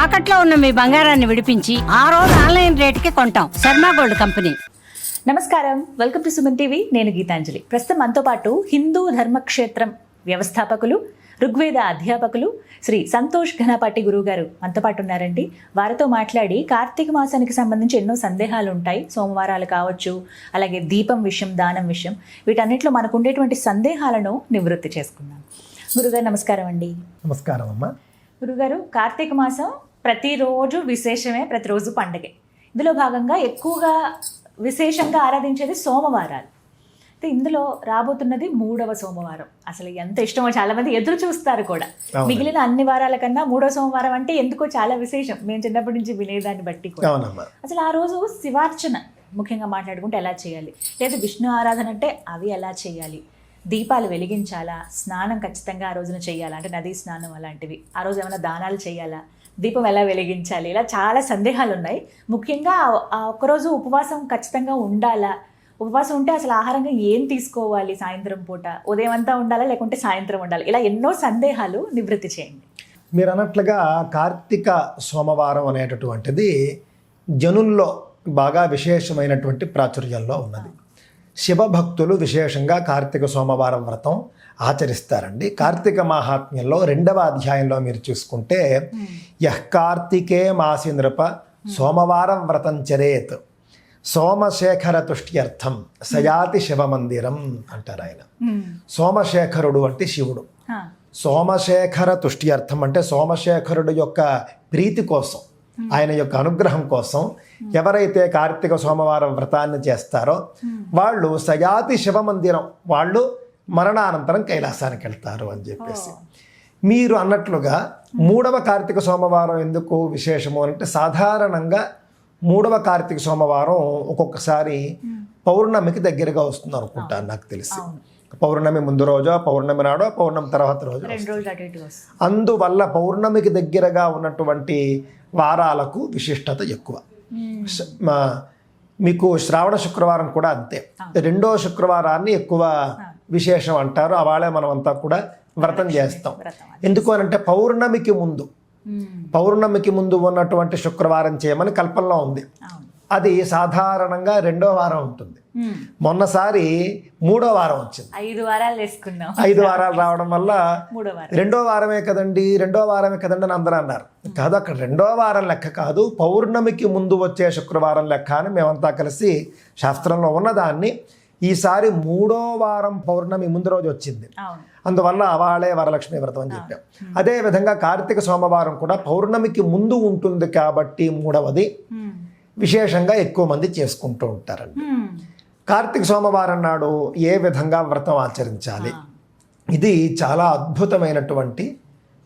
తాకట్లో ఉన్న మీ బంగారాన్ని విడిపించి ఆ రోజు ఆన్లైన్ రేటుకి కొంటాం. Sharma gold company. నమస్కారం, వెల్కమ్ టు సుమన్ టీవీ. నేను గీతాంజలి. ప్రస్తుతం మనతో పాటు హిందూ ధర్మక్షేత్రం వ్యవస్థాపకులు, ఋగ్వేద అధ్యాపకులు శ్రీ సంతోష్ ఘనపాటి గురువు గారు మనతో పాటు ఉన్నారండి. వారితో మాట్లాడి కార్తీక మాసానికి సంబంధించి ఎన్నో సందేహాలు ఉంటాయి. సోమవారాలు కావచ్చు, అలాగే దీపం విషయం, దానం విషయం, వీటన్నిటిలో మనకు ఉండేటువంటి సందేహాలను నివృత్తి చేసుకుందాం. గురుగారు నమస్కారం అండి. నమస్కారం అమ్మా. గురుగారు, కార్తీక మాసం ప్రతిరోజు విశేషమే, ప్రతిరోజు పండగే. ఇందులో భాగంగా ఎక్కువగా విశేషంగా ఆరాధించేది సోమవారాలు. అయితే ఇందులో రాబోతున్నది 3వ సోమవారం. అసలు ఎంత ఇష్టమో, చాలా మంది ఎదురు చూస్తారు కూడా. మిగిలిన అన్ని వారాల కన్నా 3వ సోమవారం అంటే ఎందుకో చాలా విశేషం. మేము చిన్నప్పటి నుంచి వినేదాన్ని బట్టి కూడా. అసలు ఆ రోజు శివార్చన ముఖ్యంగా మాట్లాడుకుంటే ఎలా చేయాలి, లేదా విష్ణు ఆరాధన అంటే అవి ఎలా చేయాలి, దీపాలు వెలిగించాలా, స్నానం ఖచ్చితంగా ఆ రోజున చేయాలా, అంటే నదీ స్నానం అలాంటివి, ఆ రోజు ఏమైనా దానాలు చేయాలా, దీపం ఎలా వెలిగించాలి, ఇలా చాలా సందేహాలు ఉన్నాయి. ముఖ్యంగా ఆ ఒక్కరోజు ఉపవాసం ఖచ్చితంగా ఉండాలా, ఉపవాసం ఉంటే అసలు ఆహారంగా ఏం తీసుకోవాలి, సాయంత్రం పూట ఉదయం అంతా ఉండాలా లేకుంటే సాయంత్రం ఉండాలి, ఇలా ఎన్నో సందేహాలు నివృత్తి చేయండి. మీరు అన్నట్లుగా కార్తీక సోమవారం అనేటటువంటిది జనుల్లో బాగా విశేషమైనటువంటి ప్రాచుర్యంలో ఉన్నది. శివభక్తులు విశేషంగా కార్తీక సోమవారం వ్రతం ఆచరిస్తారండి. కార్తీక మహాత్మ్యంలో 2వ అధ్యాయంలో మీరు చూసుకుంటే, యః కార్తీకే మాసి నృప సోమవారం వ్రతం చరేత్ సోమశేఖర తుష్ట్యర్థం సయాతి శివమందిరం అంటారు ఆయన. సోమశేఖరుడు అంటే శివుడు. సోమశేఖర తుష్ట్యర్థం అంటే సోమశేఖరుడు యొక్క ప్రీతి కోసం, ఆయన యొక్క అనుగ్రహం కోసం ఎవరైతే కార్తీక సోమవారం వ్రతాన్ని చేస్తారో వాళ్ళు సయాతి శివమందిరం, వాళ్ళు మరణానంతరం కైలాసానికి వెళ్తారు అని చెప్పేసి. మీరు అన్నట్లుగా 3వ కార్తీక సోమవారం ఎందుకు విశేషము అంటే, సాధారణంగా 3వ కార్తీక సోమవారం ఒక్కొక్కసారి పౌర్ణమికి దగ్గరగా వస్తుంది అనుకుంటాను నాకు తెలిసి. పౌర్ణమి ముందు రోజో, పౌర్ణమి నాడో, పౌర్ణమి తర్వాత రోజు. అందువల్ల పౌర్ణమికి దగ్గరగా ఉన్నటువంటి వారాలకు విశిష్టత ఎక్కువ. మీకు శ్రావణ శుక్రవారం కూడా అంతే. 2వ శుక్రవారాన్ని ఎక్కువ విశేషం అంటారు. అవాళే మనం అంతా కూడా వ్రతం చేస్తాం. ఎందుకు అనంటే పౌర్ణమికి ముందు ఉన్నటువంటి శుక్రవారం చేయమని కల్పనలో ఉంది. అది సాధారణంగా 2వ వారం ఉంటుంది. మొన్నసారి 3వ వారం వచ్చింది. 5 వారాలు వేసుకున్నాం. 5 వారాలు రావడం వల్ల 2వ వారమే కదండి అని అందరూ అన్నారు. కాదు, అక్కడ 2వ వారం లెక్క కాదు, పౌర్ణమికి ముందు వచ్చే శుక్రవారం లెక్క అని మేమంతా కలిసి శాస్త్రంలో ఉన్నదాన్ని ఈసారి 3వ వారం పౌర్ణమి ముందు రోజు వచ్చింది. అందువల్ల అవాళే వరలక్ష్మి వ్రతం అని చెప్పాం. అదేవిధంగా కార్తీక సోమవారం కూడా పౌర్ణమికి ముందు ఉంటుంది కాబట్టి 3వది విశేషంగా ఎక్కువ మంది చేసుకుంటూ ఉంటారండి. కార్తీక సోమవారం నాడు ఏ విధంగా వ్రతం ఆచరించాలి, ఇది చాలా అద్భుతమైనటువంటి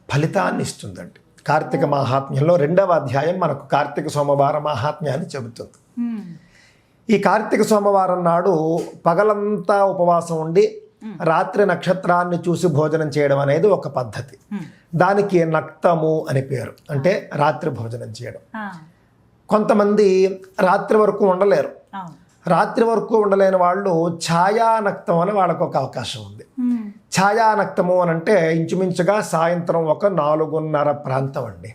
ఫలితాన్ని ఇస్తుందండి. కార్తీక మహాత్మ్యంలో 2వ అధ్యాయం మనకు కార్తీక సోమవార మహాత్మ్యాన్ని చెబుతుంది. ఈ కార్తీక సోమవారం నాడు పగలంతా ఉపవాసం ఉండి రాత్రి నక్షత్రాన్ని చూసి భోజనం చేయడం అనేది ఒక పద్ధతి. దానికి నక్తము అని పేరు, అంటే రాత్రి భోజనం చేయడం. కొంతమంది రాత్రి వరకు ఉండలేరు. రాత్రి వరకు ఉండలేని వాళ్ళు ఛాయానక్తం అని వాళ్ళకు ఒక అవకాశం ఉంది. ఛాయానక్తము అని అంటే ఇంచుమించుగా సాయంత్రం ఒక 4:30 ప్రాంతం అండి.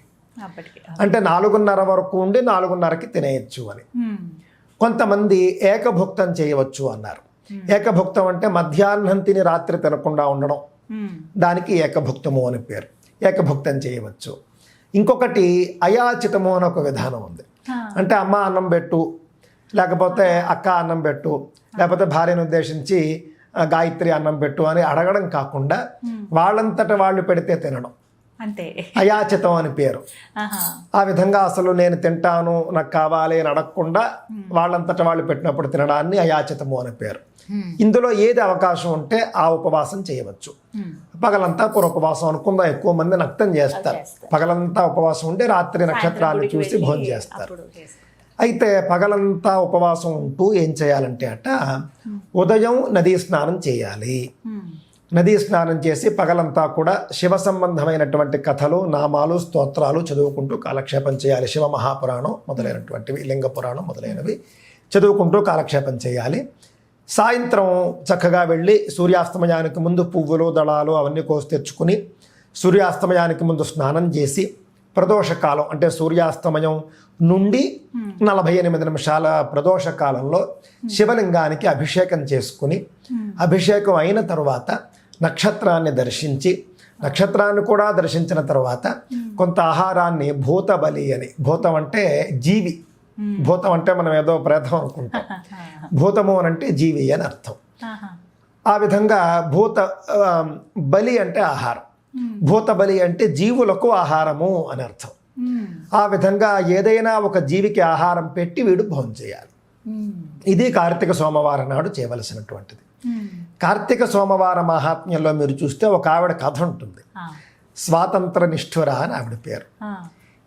అంటే 4:30 వరకు ఉండి 4:30కి తినేయచ్చు అని. కొంతమంది ఏకభుక్తం చేయవచ్చు అన్నారు. ఏకభుక్తం అంటే మధ్యాహ్నం తిని రాత్రి తినకుండా ఉండడం, దానికి ఏకభుక్తము అని పేరు. ఏకభుక్తం చేయవచ్చు. ఇంకొకటి అయాచితము అని ఒక విధానం ఉంది. అంటే అమ్మ అన్నం పెట్టు, లేకపోతే అక్క అన్నం పెట్టు, లేకపోతే భార్యను ఉద్దేశించి గాయత్రి అన్నం పెట్టు అని అడగడం కాకుండా వాళ్ళంతట వాళ్ళు పెడితే తినడం, అంతే అయాచితం అని పేరు. ఆ విధంగా అసలు నేను తింటాను, నాకు కావాలి అని అడగకుండా వాళ్ళంతట వాళ్ళు పెట్టినప్పుడు తినడాన్ని అయాచితము అని పేరు. ఇందులో ఏది అవకాశం ఉంటే ఆ ఉపవాసం చేయవచ్చు. పగలంతా ఉపవాసం అనుకుందాం, ఎక్కువ మంది నక్తం చేస్తారు. పగలంతా ఉపవాసం ఉంటే రాత్రి నక్షత్రాన్ని చూసి భోజనం చేస్తారు. అయితే పగలంతా ఉపవాసం ఉంటూ ఏం చేయాలంటే ఉదయం నదీ స్నానం చేయాలి. నదీ స్నానం చేసి పగలంతా కూడా శివ సంబంధమైనటువంటి కథలు, నామాలు, స్తోత్రాలు చదువుకుంటూ కాలక్షేపం చేయాలి. శివ మహాపురాణం మొదలైనటువంటివి, లింగ పురాణం మొదలైనవి చదువుకుంటూ కాలక్షేపం చేయాలి. సాయంత్రం చక్కగా వెళ్ళి సూర్యాస్తమయానికి ముందు పువ్వులు, దళాలు అవన్నీ కోసి తెచ్చుకుని సూర్యాస్తమయానికి ముందు స్నానం చేసి ప్రదోష కాలం అంటే సూర్యాస్తమయం నుండి 48 నిమిషాల ప్రదోష కాలంలో శివలింగానికి అభిషేకం చేసుకుని అభిషేకం అయిన తరువాత నక్షత్రాన్ని దర్శించి నక్షత్రాన్ని కూడా దర్శించిన తర్వాత కొంత ఆహారాన్ని భూత బలి అని, భూతం అంటే జీవి, భూతం అంటే మనం ఏదో ప్రేతం అనుకుంటాం, భూతము అని అంటే జీవి అని అర్థం. ఆ విధంగా బలి అంటే ఆహారం, భూత బలి అంటే జీవులకు ఆహారము అని అర్థం. ఆ విధంగా ఏదైనా ఒక జీవికి ఆహారం పెట్టి వీడు భోజనం చేయాలి. ఇది కార్తీక సోమవారం నాడు చేయవలసినటువంటిది. కార్తీక సోమవార మహాత్మ్యంలో మీరు చూస్తే ఒక ఆవిడ కథ ఉంటుంది, స్వాతంత్ర నిష్ఠుర అని ఆవిడ పేరు.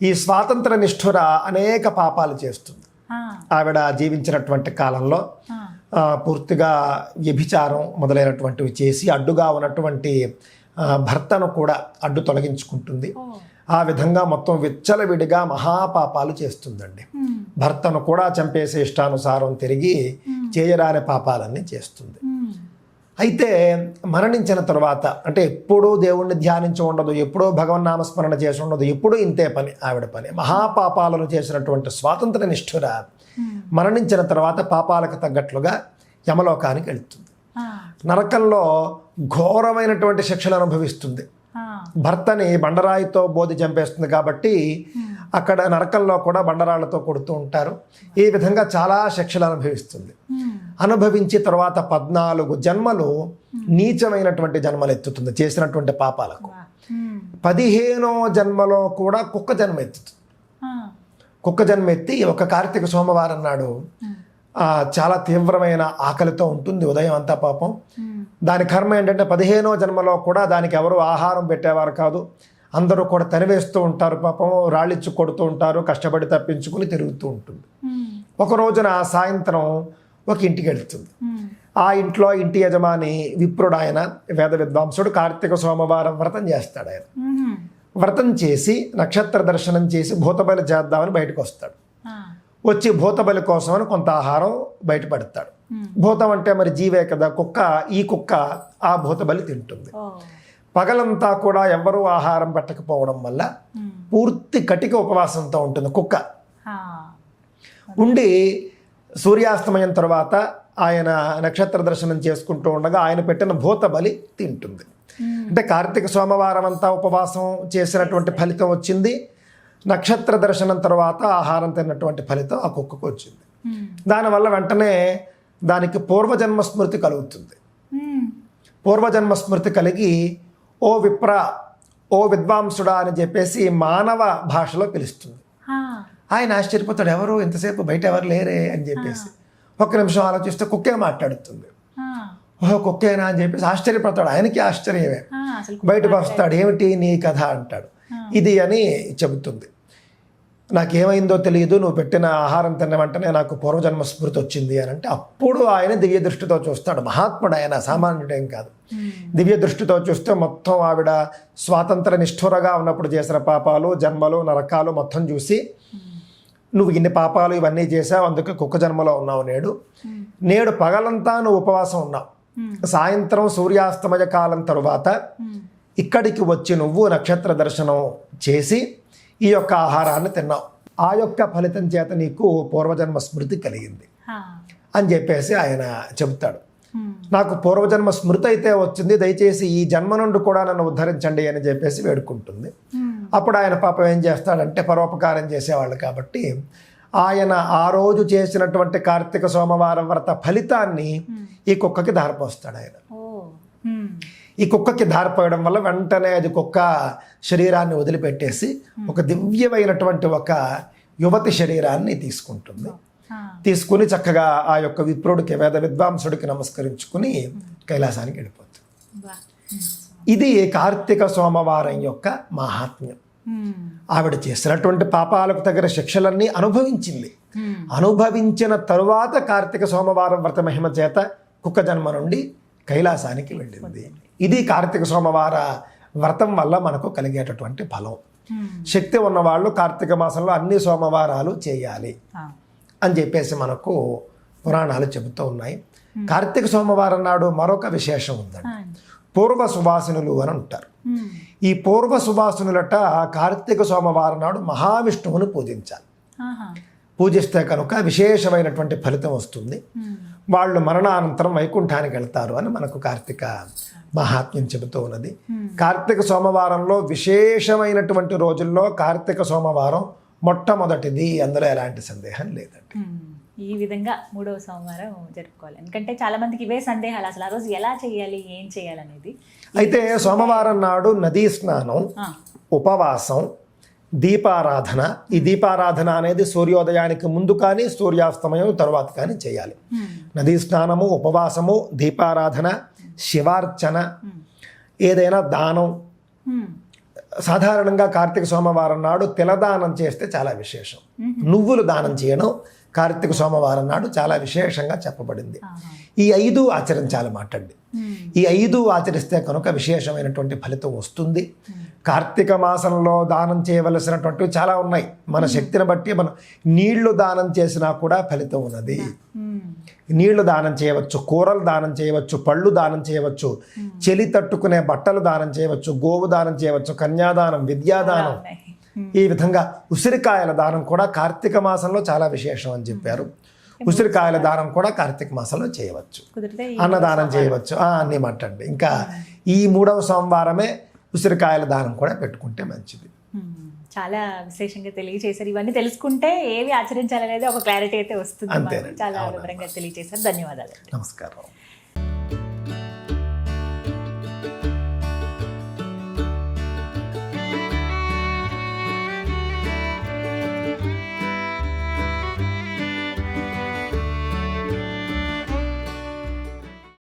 ఈ స్వాతంత్ర నిష్ఠుర అనేక పాపాలు చేస్తుంది. ఆవిడ జీవించినటువంటి కాలంలో పూర్తిగా వ్యభిచారం మొదలైనటువంటివి చేసి అడ్డుగా ఉన్నటువంటి భర్తను కూడా అడ్డు తొలగించుకుంటుంది. ఆ విధంగా మొత్తం విచ్చలవిడిగా మహాపాపాలు చేస్తుందండి. భర్తను కూడా చంపేసే ఇష్టానుసారం తిరిగి చేయరాని పాపాలన్నీ చేస్తుంది. అయితే మరణించిన తర్వాత అంటే ఎప్పుడూ దేవుణ్ణి ధ్యానించి ఉండదు, ఎప్పుడూ భగవన్నామస్మరణ చేసి ఉండదు, ఎప్పుడూ ఇంతే పని ఆవిడ పని. మహాపాపాలను చేసినటువంటి స్వాతంత్ర నిష్ఠుర మరణించిన తర్వాత పాపాలకు తగ్గట్లుగా యమలోకానికి వెళుతుంది. నరకంలో ఘోరమైనటువంటి శిక్షలు అనుభవిస్తుంది. భర్తని బండరాయితో బోధి చంపేస్తుంది కాబట్టి అక్కడ నరకంలో కూడా బండరాళ్లతో కొడుతూ ఉంటారు. ఈ విధంగా చాలా శిక్షలు అనుభవిస్తుంది. అనుభవించి తర్వాత 14 జన్మలు నీచమైనటువంటి జన్మలు ఎత్తుతుంది చేసినటువంటి పాపాలకు. 15వ జన్మలో కూడా కుక్క జన్మ ఎత్తుతుంది. కుక్క జన్మ ఎత్తి ఒక కార్తీక సోమవారం నాడు చాలా తీవ్రమైన ఆకలితో ఉంటుంది ఉదయం అంతా పాపం. దాని కర్మ ఏంటంటే 15వ జన్మలో కూడా దానికి ఎవరు ఆహారం పెట్టేవారు కాదు, అందరూ కూడా తరివేస్తూ ఉంటారు పాపం, రాళ్ళిచ్చి కొడుతూ ఉంటారు, కష్టపడి తప్పించుకుని తిరుగుతూ ఉంటుంది. ఒక రోజున సాయంత్రం ఒక ఇంటికి వెళ్తుంది. ఆ ఇంట్లో ఇంటి యజమాని విప్రుడు, ఆయన వేద విద్వాంసుడు, కార్తీక సోమవారం వ్రతం చేస్తాడు. ఆయన వ్రతం చేసి నక్షత్ర దర్శనం చేసి భూతబలి చేద్దామని బయటకు వస్తాడు. వచ్చి భూతబలి కోసమని కొంత ఆహారం బయటపడతాడు. భూతం అంటే మరి జీవే కదా, కుక్క. ఈ కుక్క ఆ భూతబలి తింటుంది. పగలంతా కూడా ఎవ్వరూ ఆహారం పెట్టకపోవడం వల్ల పూర్తి కటిక ఉపవాసంతో ఉంటుంది కుక్క. ఉండి సూర్యాస్తమయం తర్వాత ఆయన నక్షత్ర దర్శనం చేసుకుంటూ ఉండగా ఆయన పెట్టిన భూతబలి తింటుంది. అంటే కార్తీక సోమవారం అంతా ఉపవాసం చేసినటువంటి ఫలితం వచ్చింది. నక్షత్ర దర్శనం తర్వాత ఆహారం తిన్నటువంటి ఫలితం ఆ కుక్కకు వచ్చింది. దానివల్ల వెంటనే దానికి పూర్వజన్మ స్మృతి కలుగుతుంది. పూర్వజన్మ స్మృతి కలిగి ఓ విప్ర, ఓ విద్వాంసుడా అని చెప్పేసి మానవ భాషలో పిలుస్తుంది. ఆయన ఆశ్చర్యపోతాడు, ఎవరు ఇంతసేపు బయట ఎవరు లేరే అని చెప్పేసి. ఒక్క నిమిషం ఆలోచిస్తే కుక్కే మాట్లాడుతుంది. ఓహో కుక్కేనా అని చెప్పేసి ఆశ్చర్యపడతాడు. ఆయనకి ఆశ్చర్యమే. బయటకు వస్తాడు, ఏమిటి నీ కథ అంటాడు. ఇది అని చెబుతుంది. నాకేమైందో తెలియదు, నువ్వు పెట్టిన ఆహారం తిన్న వెంటనే నాకు పూర్వజన్మ స్మృతి వచ్చింది అని అంటే అప్పుడు ఆయన దివ్య దృష్టితో చూస్తాడు. మహాత్ముడు ఆయన, సామాన్యుడేం కాదు. దివ్య దృష్టితో చూస్తే మొత్తం ఆవిడ స్వాతంత్ర నిష్ఠురగా ఉన్నప్పుడు చేసిన పాపాలు, జన్మలు, నరకాలు మొత్తం చూసి, నువ్వు ఇన్ని పాపాలు ఇవన్నీ చేసావు, అందుకే కుక్క జన్మలో ఉన్నావు. నేడు పగలంతా నువ్వు ఉపవాసం ఉన్నావు. సాయంత్రం సూర్యాస్తమయ కాలం తరువాత ఇక్కడికి వచ్చి నువ్వు నక్షత్ర దర్శనం చేసి ఈ యొక్క ఆహారాన్ని తిన్నావు. ఆ యొక్క ఫలితం చేత నీకు పూర్వజన్మ స్మృతి కలిగింది అని చెప్పేసి ఆయన చెబుతాడు. నాకు పూర్వజన్మ స్మృతి అయితే వచ్చింది, దయచేసి ఈ జన్మ నుండి కూడా నన్ను ఉద్ధరించండి అని చెప్పేసి వేడుకుంటుంది. అప్పుడు ఆయన పాపం ఏం చేస్తాడంటే, పరోపకారం చేసేవాళ్ళు కాబట్టి ఆయన ఆ రోజు చేసినటువంటి కార్తీక సోమవారం వ్రత ఫలితాన్ని ఈ కుక్కకి ధారపోస్తాడు ఆయన. ఈ కుక్కకి ధారపోయడం వల్ల వెంటనే అది కుక్క శరీరాన్ని వదిలిపెట్టేసి ఒక దివ్యమైనటువంటి ఒక యువతి శరీరాన్ని తీసుకుంటుంది. తీసుకుని చక్కగా ఆ యొక్క విప్రుడికి, వేద విద్వాంసుడికి నమస్కరించుకుని కైలాసానికి వెళ్ళిపోతుంది. ఇది కార్తీక సోమవారం యొక్క మహాత్మ్యం. ఆవిడ చేసినటువంటి పాపాలకు తగిన శిక్షలన్నీ అనుభవించింది. అనుభవించిన తరువాత కార్తీక సోమవారం వ్రత మహిమ చేత కుక్క జన్మ నుండి కైలాసానికి వెళ్ళింది. ఇది కార్తీక సోమవార వ్రతం వల్ల మనకు కలిగేటటువంటి ఫలం. శక్తి ఉన్నవాళ్ళు కార్తీక మాసంలో అన్ని సోమవారాలు చేయాలి అని చెప్పేసి మనకు పురాణాలు చెబుతూ ఉన్నాయి. కార్తీక సోమవారం నాడు మరొక విశేషం ఉందండి. పూర్వ సువాసినులు అని ఉంటారు. ఈ పూర్వ సువాసినులట కార్తీక సోమవారం నాడు మహావిష్ణువుని పూజించాలి. ఆహా. పూజిస్తే కనుక విశేషమైనటువంటి ఫలితం వస్తుంది. వాళ్ళు మరణానంతరం వైకుంఠానికి వెళ్తారు అని మనకు కార్తీక మహాత్మ్యం చెబుతూ ఉన్నది. కార్తీక సోమవారంలో విశేషమైనటువంటి రోజుల్లో కార్తీక సోమవారం మొట్టమొదటిది, అందులో ఎలాంటి సందేహం లేదండి. ఈ విధంగా 3వ సోమవారం జరుపుకోవాలి. ఎందుకంటే చాలా మందికి ఇవే సందేహాలు, అసలు ఆ రోజు ఎలా చేయాలి, ఏం చేయాలనేది. అయితే సోమవారం నాడు నదీ స్నానం, ఉపవాసం, దీపారాధన. ఈ దీపారాధన అనేది సూర్యోదయానికి ముందు కానీ సూర్యాస్తమయం తర్వాత కానీ చేయాలి. నదీ స్నానము, ఉపవాసము, దీపారాధన, శివార్చన, ఏదైనా దానం. సాధారణంగా కార్తీక సోమవారం నాడు తిలదానం చేస్తే చాలా విశేషం. నువ్వులు దానం చేయడం కార్తీక సోమవారం నాడు చాలా విశేషంగా చెప్పబడింది. ఈ 5 ఆచరించాలి మాటండి. ఈ 5 ఆచరిస్తే కనుక విశేషమైనటువంటి ఫలితం వస్తుంది. కార్తీక మాసంలో దానం చేయవలసినటువంటివి చాలా ఉన్నాయి. మన శక్తిని బట్టి మనం నీళ్లు దానం చేసినా కూడా ఫలితం ఉన్నది. నీళ్లు దానం చేయవచ్చు, కూరలు దానం చేయవచ్చు, పళ్ళు దానం చేయవచ్చు, చలి తట్టుకునే బట్టలు దానం చేయవచ్చు, గోవు దానం చేయవచ్చు, కన్యాదానం, విద్యాదానం. ఈ విధంగా ఉసిరికాయల దానం కూడా కార్తీక మాసంలో చాలా విశేషం అని చెప్పారు. ఉసిరికాయల దానం కూడా కార్తీక మాసంలో చేయవచ్చు. అన్నదానం చేయవచ్చు, అన్నీ మట్టండి. ఇంకా ఈ 3వ సోమవారమే ఉసిరికాయల దానం కూడా పెట్టుకుంటే మంచిది. చాలా విశేషంగా తెలియజేశారు. ఇవన్నీ తెలుసుకుంటే ఏవి ఆచరించాలనేది ఒక క్లారిటీ అయితే వస్తుంది. చాలా వివరంగా తెలియజేశారు. ధన్యవాదాలు. నమస్కారం.